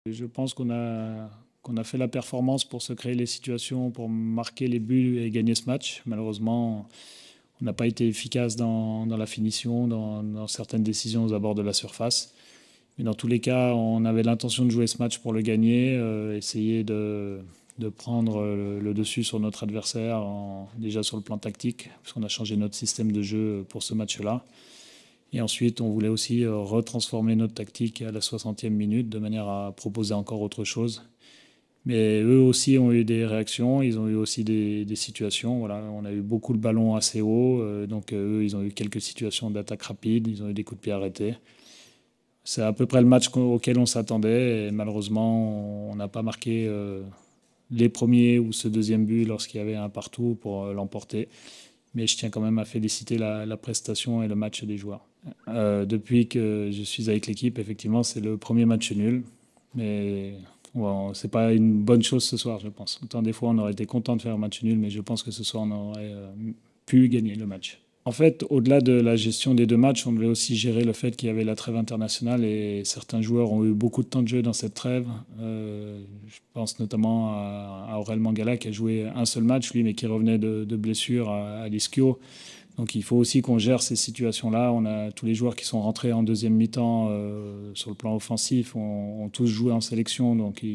Je pense qu'on a fait la performance pour se créer les situations, pour marquer les buts et gagner ce match. Malheureusement, on n'a pas été efficace dans la finition, dans certaines décisions aux abords de la surface. Mais dans tous les cas, on avait l'intention de jouer ce match pour le gagner, essayer de prendre le dessus sur notre adversaire, déjà sur le plan tactique, parce qu'on a changé notre système de jeu pour ce match-là. Et ensuite, on voulait aussi retransformer notre tactique à la 60e minute de manière à proposer encore autre chose. Mais eux aussi ont eu des réactions, ils ont eu aussi des situations. Voilà, on a eu beaucoup le ballon assez haut, donc eux, ils ont eu quelques situations d'attaque rapide, ils ont eu des coups de pied arrêtés. C'est à peu près le match auquel on s'attendait et malheureusement, on n'a pas marqué les premiers ou ce deuxième but lorsqu'il y avait un partout pour l'emporter. Mais je tiens quand même à féliciter la prestation et le match des joueurs. Depuis que je suis avec l'équipe, effectivement, c'est le premier match nul. Mais bon, c'est pas une bonne chose ce soir, je pense. Autant des fois, on aurait été content de faire un match nul, mais je pense que ce soir, on aurait pu gagner le match. En fait, au-delà de la gestion des deux matchs, on devait aussi gérer le fait qu'il y avait la trêve internationale et certains joueurs ont eu beaucoup de temps de jeu dans cette trêve. Je pense notamment à Aurel Mangala qui a joué un seul match, lui, mais qui revenait de blessure à l'Ischio. Donc il faut aussi qu'on gère ces situations-là. On a tous les joueurs qui sont rentrés en deuxième mi-temps sur le plan offensif, ont tous joué en sélection, donc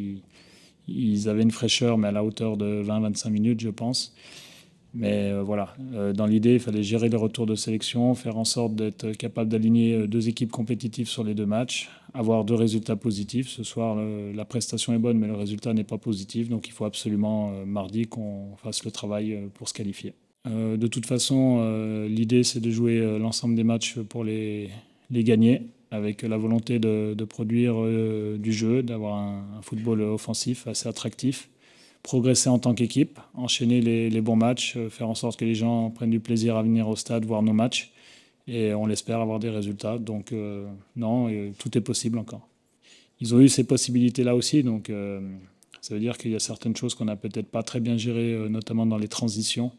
ils avaient une fraîcheur, mais à la hauteur de 20-25 minutes, je pense. Mais voilà, dans l'idée, il fallait gérer les retours de sélection, faire en sorte d'être capable d'aligner deux équipes compétitives sur les deux matchs, avoir deux résultats positifs. Ce soir, la prestation est bonne, mais le résultat n'est pas positif. Donc il faut absolument mardi qu'on fasse le travail pour se qualifier. De toute façon, l'idée, c'est de jouer l'ensemble des matchs pour les gagner, avec la volonté de produire du jeu, d'avoir un football offensif assez attractif, progresser en tant qu'équipe, enchaîner les bons matchs, faire en sorte que les gens prennent du plaisir à venir au stade, voir nos matchs, et on l'espère avoir des résultats. Donc non, tout est possible encore. Ils ont eu ces possibilités-là aussi, donc ça veut dire qu'il y a certaines choses qu'on n'a peut-être pas très bien gérées, notamment dans les transitions.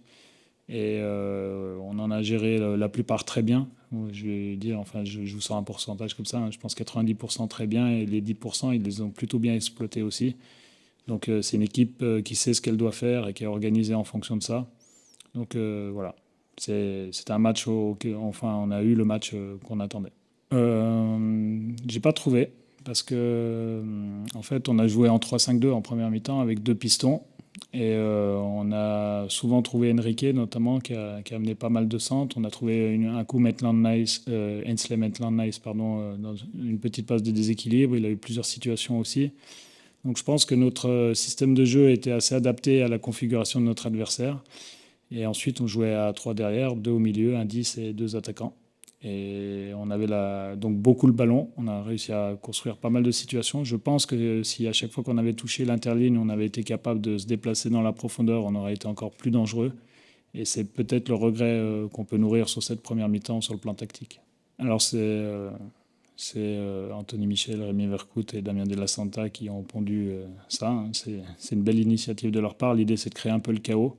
Et on en a géré la plupart très bien. Je vais dire, enfin, je vous sors un pourcentage comme ça. Hein, je pense 90% très bien et les 10%, ils les ont plutôt bien exploités aussi. Donc c'est une équipe qui sait ce qu'elle doit faire et qui est organisée en fonction de ça. Donc voilà, c'est un match enfin, on a eu le match qu'on attendait. J'ai pas trouvé parce que en fait, on a joué en 3-5-2 en première mi-temps avec deux pistons. Et on a souvent trouvé Enrique, notamment, qui a amené pas mal de centres. On a trouvé un coup Maitland-Nice, Ainsley Maitland-Nice, pardon, dans une petite passe de déséquilibre. Il a eu plusieurs situations aussi. Donc je pense que notre système de jeu était assez adapté à la configuration de notre adversaire. Et ensuite, on jouait à 3 derrière, 2 au milieu, un 10 et 2 attaquants. Et on avait donc beaucoup le ballon. On a réussi à construire pas mal de situations. Je pense que si à chaque fois qu'on avait touché l'interligne, on avait été capable de se déplacer dans la profondeur, on aurait été encore plus dangereux. Et c'est peut-être le regret qu'on peut nourrir sur cette première mi-temps sur le plan tactique. Alors c'est Anthony Michel, Rémi Vercoute et Damien De La Santa qui ont pondu ça. Hein. C'est une belle initiative de leur part. L'idée, c'est de créer un peu le chaos,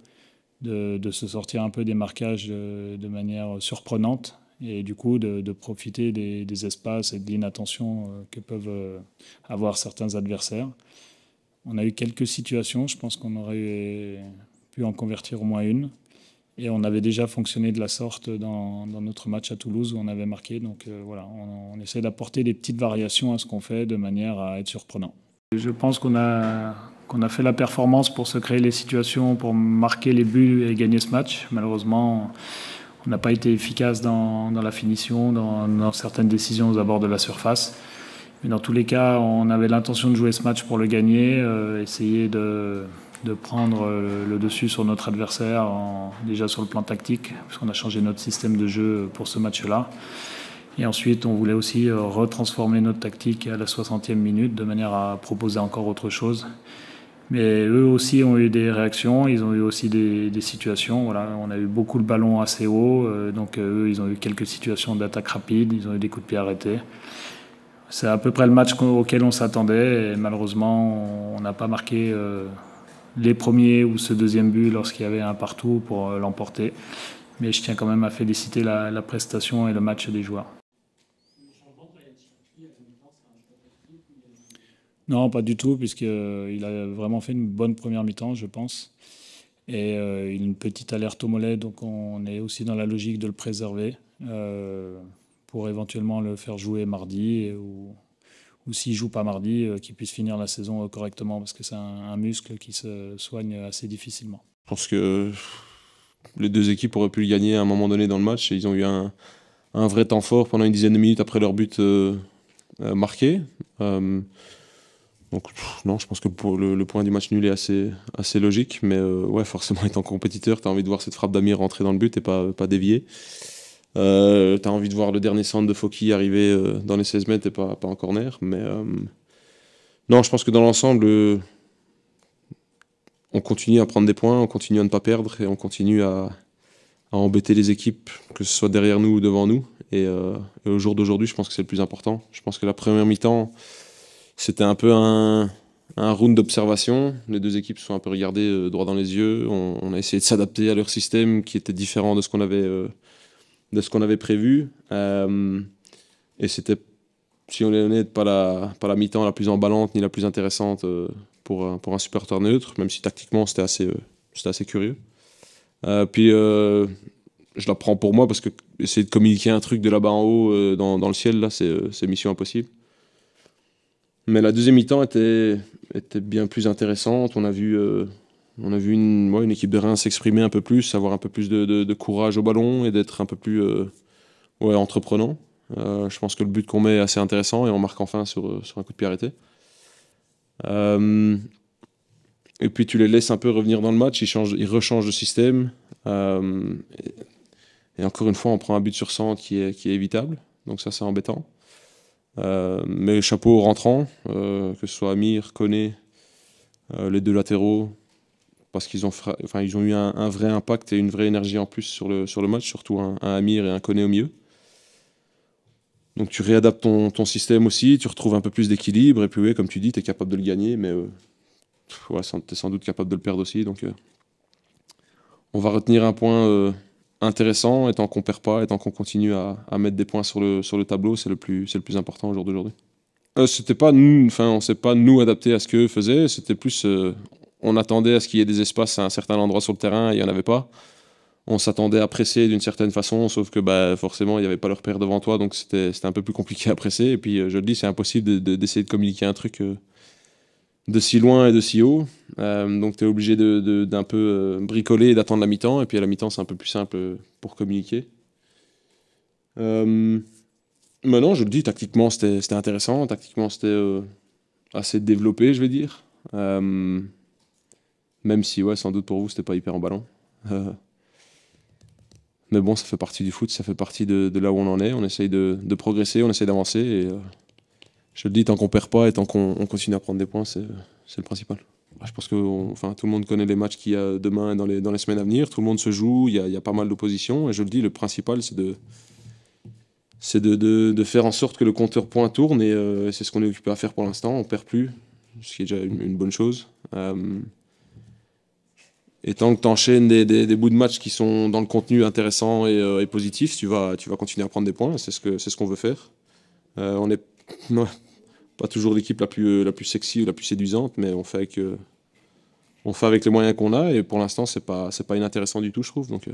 de se sortir un peu des marquages de manière surprenante et du coup de profiter des espaces et de l'inattention que peuvent avoir certains adversaires. On a eu quelques situations, je pense qu'on aurait pu en convertir au moins une. Et on avait déjà fonctionné de la sorte dans notre match à Toulouse où on avait marqué. Donc voilà, on essaie d'apporter des petites variations à ce qu'on fait de manière à être surprenant. Je pense qu'on a fait la performance pour se créer les situations, pour marquer les buts et gagner ce match. Malheureusement, on n'a pas été efficace dans la finition, dans certaines décisions aux abords de la surface. Mais dans tous les cas, on avait l'intention de jouer ce match pour le gagner, essayer de prendre le dessus sur notre adversaire, déjà sur le plan tactique, parce qu'on a changé notre système de jeu pour ce match-là. Et ensuite, on voulait aussi retransformer notre tactique à la 60e minute de manière à proposer encore autre chose. Mais eux aussi ont eu des réactions, ils ont eu aussi des situations. Voilà, on a eu beaucoup le ballon assez haut, donc eux, ils ont eu quelques situations d'attaque rapide, ils ont eu des coups de pied arrêtés. C'est à peu près le match auquel on s'attendait et malheureusement, on n'a pas marqué les premiers ou ce deuxième but lorsqu'il y avait un partout pour l'emporter. Mais je tiens quand même à féliciter la prestation et le match des joueurs. Non, pas du tout, puisqu'il a vraiment fait une bonne première mi-temps, je pense. Et il a une petite alerte au mollet, donc on est aussi dans la logique de le préserver euh, pour éventuellement le faire jouer mardi ou s'il joue pas mardi, qu'il puisse finir la saison correctement parce que c'est un muscle qui se soigne assez difficilement. Je pense que les deux équipes auraient pu le gagner à un moment donné dans le match et ils ont eu un vrai temps fort pendant une dizaine de minutes après leur but marqué. Euh, non, je pense que le point du match nul est assez logique, mais ouais, forcément, étant compétiteur, tu as envie de voir cette frappe d'Amir rentrer dans le but et pas dévier. Tu as envie de voir le dernier centre de Fokki arriver dans les 16 mètres et pas en corner. Mais non, je pense que dans l'ensemble, on continue à prendre des points, on continue à ne pas perdre et on continue à embêter les équipes, que ce soit derrière nous ou devant nous. Et au jour d'aujourd'hui, je pense que c'est le plus important. Je pense que la première mi-temps, c'était un peu un round d'observation. Les deux équipes se sont un peu regardées droit dans les yeux. On a essayé de s'adapter à leur système qui était différent de ce qu'on avait prévu. Et c'était, si on est honnête, pas la mi-temps la plus emballante ni la plus intéressante pour un supporter neutre, même si tactiquement c'était assez curieux. Puis je la prends pour moi parce que essayer de communiquer un truc de là-bas en haut dans le ciel, là, c'est mission impossible. Mais la deuxième mi-temps était bien plus intéressante. On a vu une équipe de Reims s'exprimer un peu plus, avoir un peu plus de courage au ballon et d'être un peu plus ouais, entreprenant. Je pense que le but qu'on met est assez intéressant et on marque enfin sur un coup de pied arrêté. Euh, et puis tu les laisses un peu revenir dans le match, ils rechangent de système. Euh, et encore une fois, on prend un but sur centre qui est évitable. Donc ça, c'est embêtant. Mais chapeau aux rentrants, que ce soit Amir, Koné, les deux latéraux, parce ils ont eu un vrai impact et une vraie énergie en plus sur le match, surtout un Amir et un Koné au milieu. Donc tu réadaptes ton système aussi, tu retrouves un peu plus d'équilibre, et puis oui, comme tu dis, tu es capable de le gagner, mais ouais, tu es sans doute capable de le perdre aussi. Donc on va retenir un point intéressant, et tant qu'on perd pas, et tant qu'on continue à mettre des points sur le tableau, c'est le plus important au jour d'aujourd'hui. C'était pas nous, enfin, on s'est pas nous adapté à ce qu'eux faisaient, c'était plus on attendait à ce qu'il y ait des espaces à un certain endroit sur le terrain, et il n'y en avait pas. On s'attendait à presser d'une certaine façon, sauf que bah, forcément, il n'y avait pas leur père devant toi, donc c'était un peu plus compliqué à presser. Et puis, je le dis, c'est impossible d'essayer de communiquer un truc de si loin et de si haut. Donc, tu es obligé d'un peu bricoler et d'attendre la mi-temps. Et puis, à la mi-temps, c'est un peu plus simple pour communiquer. Maintenant, je le dis, tactiquement, c'était intéressant. Tactiquement, c'était assez développé, je vais dire. Même si, ouais, sans doute pour vous, c'était pas hyper emballant. Mais bon, ça fait partie du foot, ça fait partie de là où on en est. On essaye de progresser, on essaye d'avancer. Et je te le dis, tant qu'on perd pas et tant qu'on continue à prendre des points, c'est le principal. Je pense que enfin, tout le monde connaît les matchs qu'il y a demain et dans les semaines à venir. Tout le monde se joue, il y a pas mal d'opposition. Et je le dis, le principal, c'est de faire en sorte que le compteur point tourne. Et c'est ce qu'on est occupé à faire pour l'instant. On perd plus, ce qui est déjà une bonne chose. Et tant que tu enchaînes des bouts de match qui sont dans le contenu intéressant et positif, tu vas continuer à prendre des points. C'est ce qu'on veut faire. On n'est pas toujours l'équipe la plus sexy ou la plus séduisante, mais on fait avec les moyens qu'on a. Et pour l'instant, c'est pas inintéressant du tout, je trouve. Donc,